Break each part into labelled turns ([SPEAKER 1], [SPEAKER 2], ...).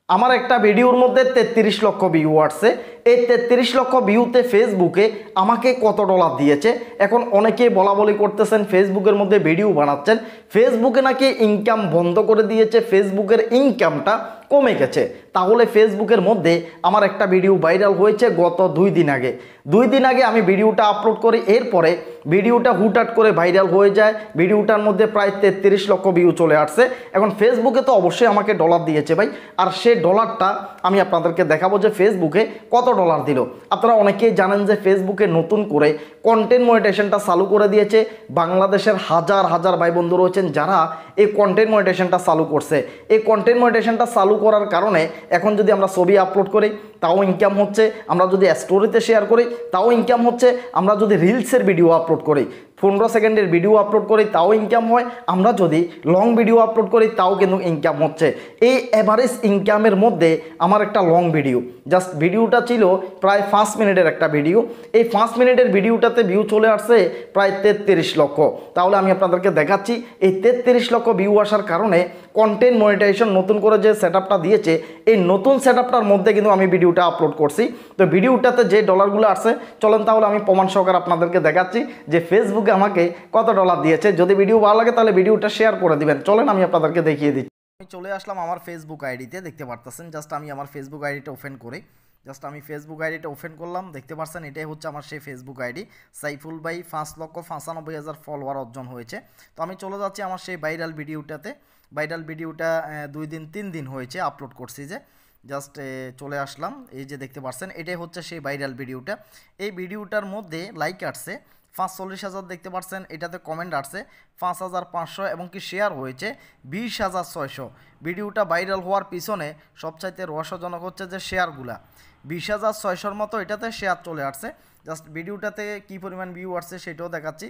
[SPEAKER 1] আমার একটা ভিডিওর মধ্যে 33 লক্ষ ভিউ আসছে। এই 33 লক্ষ ভিউতে ফেসবুকে আমাকে কত ডলার দিয়েছে? এখন অনেকেই বলা বলি করতেছেন, ফেসবুকের মধ্যে ভিডিও বানাচ্ছেন, ফেসবুকে নাকি ইনকাম বন্ধ করে দিয়েছে, ফেসবুকের ইনকামটা কমে গেছে। তাহলে ফেসবুকের মধ্যে আমার একটা ভিডিও ভাইরাল হয়েছে গত 2 দিন আগে। 2 দিন আগে আমি ভিডিওটা আপলোড করি, এরপরে ভিডিওটা হুটহাট করে ভাইরাল হয়ে যায়। ভিডিওটার মধ্যে প্রায় 33 লক্ষ ভিউ চলে আসছে। এখন ফেসবুকে তো অবশ্যই আমাকে ডলার দিয়েছে ভাই, আর সেই ডলারটা আমি আপনাদেরকে দেখাবো যে ফেসবুকে কত ডলার দিল। আপনারা অনেকেই জানেন যে ফেসবুকে নতুন করে কন্টেন্ট মনিটাইজেশনটা চালু করে দিয়েছে। বাংলাদেশের হাজার হাজার ভাই বন্ধু রয়েছেন যারা এই কন্টেন্ট মনিটাইজেশনটা চালু করছে। এই কন্টেন্ট মনিটাইজেশনটা চালু করার কারণে এখন যদি আমরা ছবি আপলোড করি তাও ইনকাম হচ্ছে, আমরা যদি স্টোরিতে শেয়ার করি তাও ইনকাম হচ্ছে, আমরা যদি রিলসের ভিডিও আপলোড করি, 15 সেকেন্ডের ভিডিও আপলোড করি তাও ইনকাম হয়, আমরা যদি লং ভিডিও আপলোড করি তাও কিন্তু ইনকাম হচ্ছে। এই অ্যাভারেজ ইনকামের মধ্যে আমার একটা লং ভিডিও, জাস্ট ভিডিওটা ছিল প্রায় 5 মিনিটের একটা ভিডিও। এই 5 মিনিটের ভিডিওটাতে ভিউ চলে আসছে প্রায় 33 লক্ষ। তাহলে আমি আপনাদেরকে দেখাচ্ছি এই 33 লক্ষ ভিউ আসার কারণে কন্টেন্ট মনিটাইজেশন নতুন করে যে সেটআপটা দিয়েছে, এই নতুন সেটআপটার মধ্যে কিন্তু আমি ভিডিওটা আপলোড করছি। তো ভিডিওটাতে যে ডলারগুলো আসছে, চলেন তাহলে আমি প্রমাণ সহকারে আপনাদেরকে দেখাচ্ছি যে ফেসবুকে আমাকে কত ডলার দিয়েছে। যদি ভিডিও ভালো লাগে তাহলে ভিডিওটা শেয়ার করে দিবেন। চলেন আমি আপনাদেরকে দেখিয়ে দিচ্ছি। আমি চলে আসলাম আমার ফেসবুক আইডিতে, দেখতে পারতেছেন। জাস্ট আমি আমার ফেসবুক আইডিটা ওপেন করি। জাস্ট আমি ফেসবুক আইডিটা ওপেন করলাম, দেখতে পাচ্ছেন এটাই হচ্ছে আমার সেই ফেসবুক আইডি। সাইফুল ভাই 5,95,000 ফলোয়ার অর্জন হয়েছে। তো আমি চলে যাচ্ছি আমার সেই ভাইরাল ভিডিওটাতে। ভাইরাল ভিডিওটা 2-3 দিন হয়েছে আপলোড করছি, যে জাস্ট চলে আসলাম। এই যে দেখতে পাচ্ছেন এটাই হচ্ছে সেই ভাইরাল ভিডিওটা। এই ভিডিওটার মধ্যে লাইক আসছে 45,000, দেখতে পাচ্ছেন। এটাতে কমেন্ট আসছে 5,500 এবং কি শেয়ার হয়েছে 20,600। ভিডিওটা ভাইরাল হওয়ার পিছনে সবচাইতে রহস্যজনক হচ্ছে যে শেয়ারগুলা 20,600-র মতো এটাতে শেয়ার চলে আসছে। জাস্ট ভিডিওটাতে কী পরিমাণ ভিউ আসছে সেটাও দেখাচ্ছি।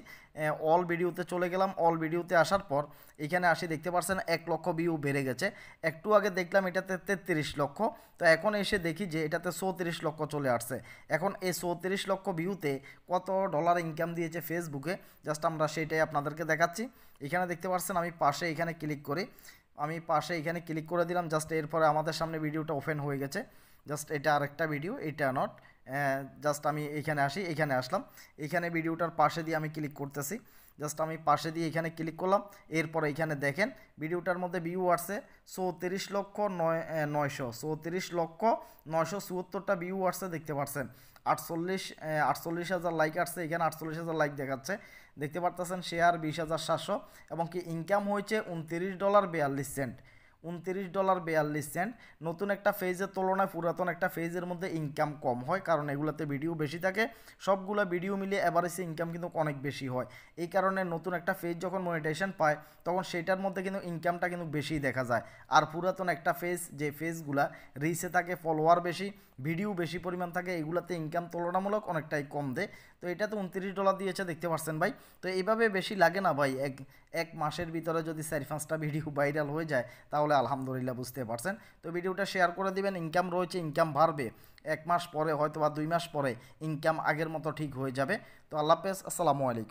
[SPEAKER 1] অল ভিডিওতে চলে গেলাম। অল ভিডিওতে আসার পর এখানে আসি, দেখতে পাচ্ছেন 1 লক্ষ ভিউ বেড়ে গেছে। একটু আগে দেখলাম এটাতে 33 লক্ষ, তো এখন এসে দেখি যে এটাতে 34 লক্ষ চলে আসছে। এখন এই 34 লক্ষ ভিউতে কত ডলার ইনকাম দিয়েছে ফেসবুকে, জাস্ট আমরা সেটাই আপনাদেরকে দেখাচ্ছি। এখানে দেখতে পাচ্ছেন আমি পাশে এখানে ক্লিক করি, আমি পাশে এখানে ক্লিক করে দিলাম। জাস্ট এরপরে আমাদের সামনে ভিডিওটা ওপেন হয়ে গেছে। জাস্ট এটা আরেকটা ভিডিও, এটা নট। জাস্ট আমি এখানে আসি, এখানে আসলাম, এখানে ভিডিওটার পাশে দিয়ে আমি ক্লিক করতেছি। জাস্ট আমি পাশে দিয়ে এখানে ক্লিক করলাম। এরপরে এখানে দেখেন ভিডিওটার মধ্যে ভিউ আসছে 34,974,টা ভিউ আসছে, দেখতে পাচ্ছেন। 48,000 লাইক আসছে, এখানে 48,000 লাইক দেখাচ্ছে, দেখতে পারতেছেন। শেয়ার 20,700 এবং কি ইনকাম হয়েছে $29.42। $29.42। নতুন একটা ফেজের তুলনায় পুরাতন একটা ফেজের মধ্যে ইনকাম কম হয়, কারণ এগুলোতে ভিডিও বেশি থাকে। সবগুলো ভিডিও মিলিয়ে অ্যাভারেজে ইনকাম কিন্তু অনেক বেশি হয়। এই কারণে নতুন একটা ফেজ যখন মনিটাইজেশন পায় তখন সেটার মধ্যে কিন্তু ইনকামটা কিন্তু বেশি দেখা যায়। আর পুরাতন একটা ফেজ, যে ফেজগুলা রিচে থাকে, ফলোয়ার বেশি, ভিডিও বেশি পরিমাণ থাকে, এগুলাতে ইনকাম তুলনামূলক অনেকটাই কম দেয়। তো এটাতে $29 দিয়েছে, দেখতে পাচ্ছেন ভাই। তো এইভাবে বেশি লাগে না ভাই, এক মাসের ভিতরে যদি 4-5টা ভিডিও ভাইরাল হয়ে যায় তাহলে আলহামদুলিল্লাহ, বুঝতে পারছেন। তো ভিডিওটা শেয়ার করে দিবেন। ইনকাম রয়েছে, ইনকাম বাড়বে। 1 মাস পরে হয়তো বা 2 মাস পরে ইনকাম আগের মতো ঠিক হয়ে যাবে। তো আল্লাহ হাফেজ, আসসালামু আলাইকুম।